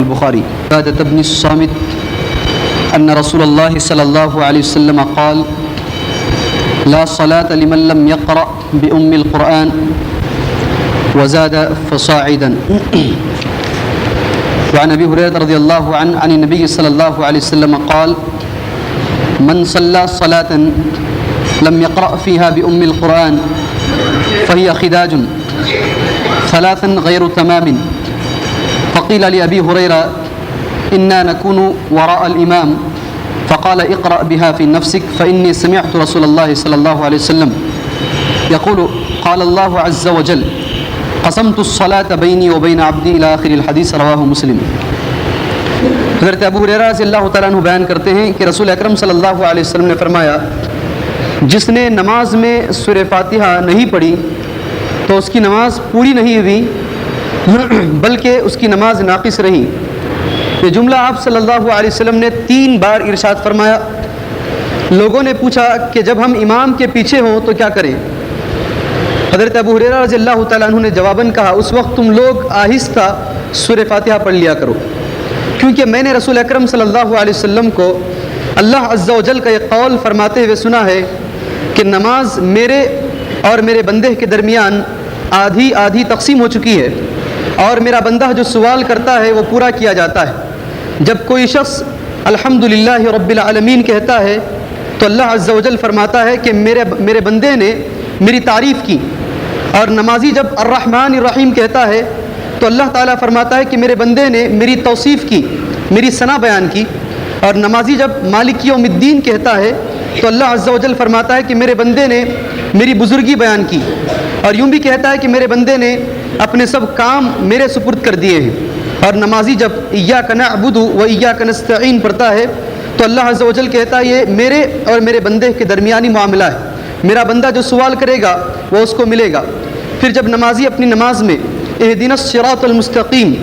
البخاری عبادة بن الصامت أن رسول الله صلى الله عليه وسلم قال لا صلاة لمن لم يقرأ بأم القرآن وزاد فصاعدا. وعن أبي هريرة رضي الله عنه عن النبي صلى الله عليه وسلم قال من صلى صلاة لم يقرأ فيها بأم القرآن فهي خداج ثلاثا غير تمام. فقيل لأبي هريرة إنا نكون وراء الإمام فقال اقرأ بها في نفسك فإني سمعت رسول الله صلى الله عليه وسلم يقول قال الله عز وجل قسمت الصلاة بيني وبين عبدي إلى آخر الحديث. رواه مسلم. حضرت ابو ہریرہ رضی اللہ تعالیٰ عنہ بیان کرتے ہیں کہ رسول اکرم صلی اللہ علیہ وسلم نے فرمایا جس نے نماز میں سورہ فاتحہ نہیں پڑھی تو اس کی نماز پوری نہیں ہوئی بلکہ اس کی نماز ناقص رہی. یہ جملہ آپ صلی اللہ علیہ وسلم نے 3 بار ارشاد فرمایا. لوگوں نے پوچھا کہ جب ہم امام کے پیچھے ہوں تو کیا کریں؟ حضرت ابو ہریرہ رضی اللہ تعالیٰ عنہ نے جواباً کہا اس وقت تم لوگ آہستہ سورہ فاتحہ پڑھ لیا کرو، کیونکہ میں نے رسول اکرم صلی اللہ علیہ وسلم کو اللہ عز و جل کا یہ قول فرماتے ہوئے سنا ہے کہ نماز میرے اور میرے بندے کے درمیان آدھی آدھی تقسیم ہو چکی ہے اور میرا بندہ جو سوال کرتا ہے وہ پورا کیا جاتا ہے. جب کوئی شخص الحمدللہ رب العالمین کہتا ہے تو اللہ عز و جل فرماتا ہے کہ میرے بندے نے میری تعریف کی، اور نمازی جب الرحمن الرحیم کہتا ہے تو اللہ تعالیٰ فرماتا ہے کہ میرے بندے نے میری توصیف کی، میری ثنا بیان کی. اور نمازی جب مالک یوم الدین کہتا ہے تو اللہ عز و جل فرماتا ہے کہ میرے بندے نے میری بزرگی بیان کی. اور یوں بھی کہتا ہے کہ میرے بندے نے اپنے سب کام میرے سپرد کر دیے ہیں. اور نمازی جب ایاک نعبد و ایاک نستعین پڑھتا ہے تو اللہ عز و جل کہتا ہے یہ میرے اور میرے بندے کے درمیانی معاملہ ہے، میرا بندہ جو سوال کرے گا وہ اس کو ملے گا. پھر جب نمازی اپنی نماز میں اہدنا الصراط المستقیم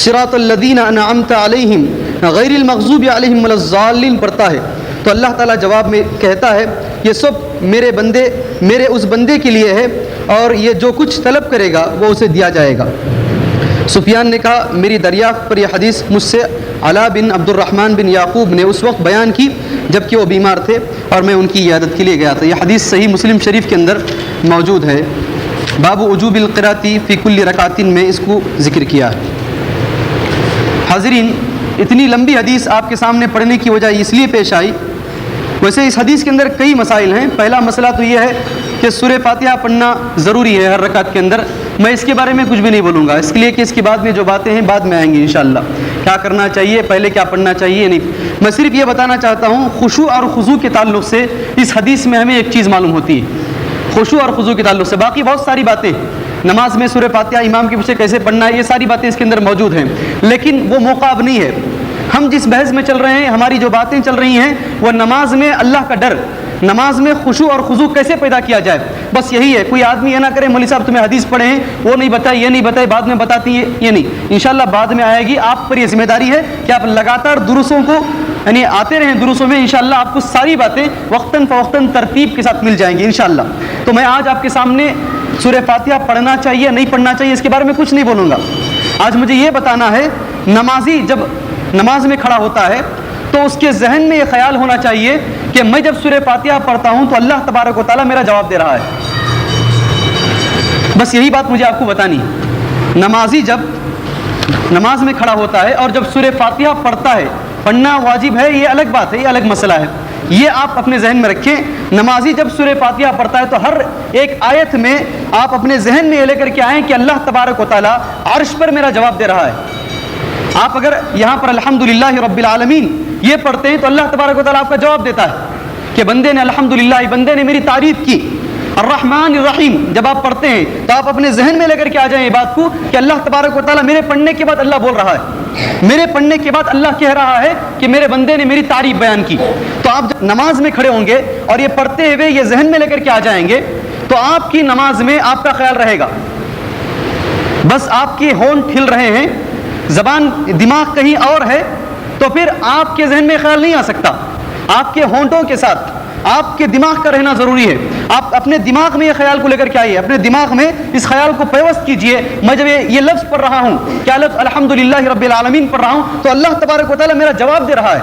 صراط الذین انعمت علیہم غیر المغضوب علیہم ولا الضالین پڑھتا ہے تو اللہ تعالیٰ جواب میں کہتا ہے یہ سب میرے اس بندے کے لیے ہے اور یہ جو کچھ طلب کرے گا وہ اسے دیا جائے گا. سفیان نے کہا میری دریافت پر یہ حدیث مجھ سے علا بن عبد الرحمن بن یعقوب نے اس وقت بیان کی جب کہ وہ بیمار تھے اور میں ان کی عیادت کے لیے گیا تھا. یہ حدیث صحیح مسلم شریف کے اندر موجود ہے. باب وجوب القراءۃ فی کل رکعۃ میں اس کو ذکر کیا ہے. حاضرین، اتنی لمبی حدیث آپ کے سامنے پڑھنے کی وجہ اس لیے پیش آئی، ویسے اس حدیث کے اندر کئی مسائل ہیں. پہلا مسئلہ تو یہ ہے کہ سورہ فاتحہ پڑھنا ضروری ہے ہر رکعت کے اندر. میں اس کے بارے میں کچھ بھی نہیں بولوں گا، اس لیے کہ اس کے بعد میں جو باتیں ہیں بعد میں آئیں گی انشاءاللہ. کیا کرنا چاہیے، پہلے کیا پڑھنا چاہیے نہیں. میں صرف یہ بتانا چاہتا ہوں خشوع اور خضوع کے تعلق سے اس حدیث میں ہمیں ایک چیز معلوم ہوتی ہے. خشوع اور خضوع کے تعلق سے باقی بہت ساری باتیں نماز میں سورہ فاتحہ امام کے پیچھے کیسے پڑھنا ہے یہ ساری باتیں اس کے اندر موجود ہیں، لیکن وہ موقع اب نہیں ہے. ہم جس بحث میں چل رہے ہیں، ہماری جو باتیں چل رہی ہیں وہ نماز میں اللہ کا ڈر، نماز میں خشوع اور خضوع کیسے پیدا کیا جائے، بس یہی ہے. کوئی آدمی یہ نہ کرے مولوی صاحب تمہیں حدیث پڑھے ہیں وہ نہیں بتائے، یہ نہیں بتائے، بعد میں بتاتی ہے، یہ نہیں. انشاءاللہ بعد میں آئے گی. آپ پر یہ ذمہ داری ہے کہ آپ لگاتار دروسوں کو یعنی آتے رہیں دروسوں میں، انشاءاللہ آپ کو ساری باتیں وقتاً فوقتاً ترتیب کے ساتھ مل جائیں گی انشاءاللہ. تو میں آج آپ کے سامنے سورہ فاتحہ پڑھنا چاہیے نہیں پڑھنا چاہیے اس کے بارے میں کچھ نہیں بولوں گا. آج مجھے یہ بتانا ہے نمازی جب نماز میں کھڑا ہوتا ہے تو اس کے ذہن میں یہ خیال ہونا چاہیے کہ میں جب سورہ فاتحہ پڑھتا ہوں تو اللہ تبارک و تعالیٰ میرا جواب دے رہا ہے. بس یہی بات مجھے آپ کو بتانی ہے. نمازی جب نماز میں کھڑا ہوتا ہے اور جب سورہ فاتحہ پڑھتا ہے، پڑھنا واجب ہے یہ الگ بات ہے، یہ الگ مسئلہ ہے، یہ آپ اپنے ذہن میں رکھیں. نمازی جب سورہ فاتحہ پڑھتا ہے تو ہر ایک آیت میں آپ اپنے ذہن میں یہ لے کر کے آئیں کہ اللہ تبارک و تعالیٰ عرش پر میرا جواب دے رہا ہے. آپ اگر یہاں پر الحمدللہ رب العالمین یہ پڑھتے ہیں تو اللہ تبارک و تعالیٰ آپ کا جواب دیتا ہے کہ بندے نے الحمدللہ، بندے نے میری تعریف کی. الرحمن الرحیم جب آپ پڑھتے ہیں تو آپ اپنے ذہن میں لے کر کے آ جائیں یہ بات کو کہ اللہ تبارک و تعالیٰ میرے پڑھنے کے بعد اللہ بول رہا ہے، میرے پڑھنے کے بعد اللہ کہہ رہا ہے کہ میرے بندے نے میری تعریف بیان کی. تو آپ جب نماز میں کھڑے ہوں گے اور یہ پڑھتے ہوئے یہ ذہن میں لے کر کے آ جائیں گے تو آپ کی نماز میں آپ کا خیال رہے گا. بس آپ کے ہونٹ ہل رہے ہیں، زبان دماغ کہیں اور ہے، تو پھر آپ کے ذہن میں خیال نہیں آ سکتا. آپ کے ہونٹوں کے ساتھ آپ کے دماغ کا رہنا ضروری ہے. آپ اپنے دماغ میں یہ خیال کو لے کر کے آئیے, اپنے دماغ میں اس خیال کو پیوست کیجئے. میں جب یہ لفظ پڑھ رہا ہوں, کیا لفظ الحمدللہ رب العالمین پڑھ رہا ہوں, تو اللہ تبارک و تعالیٰ میرا جواب دے رہا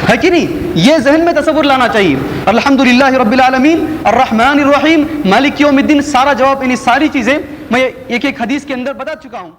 ہے کہ نہیں؟ یہ ذہن میں تصور لانا چاہیے. الحمدللہ رب العالمین الرحمن الرحیم مالک یوم الدین, سارا جواب, یعنی ساری چیزیں میں ایک ایک حدیث کے اندر بتا چکا ہوں.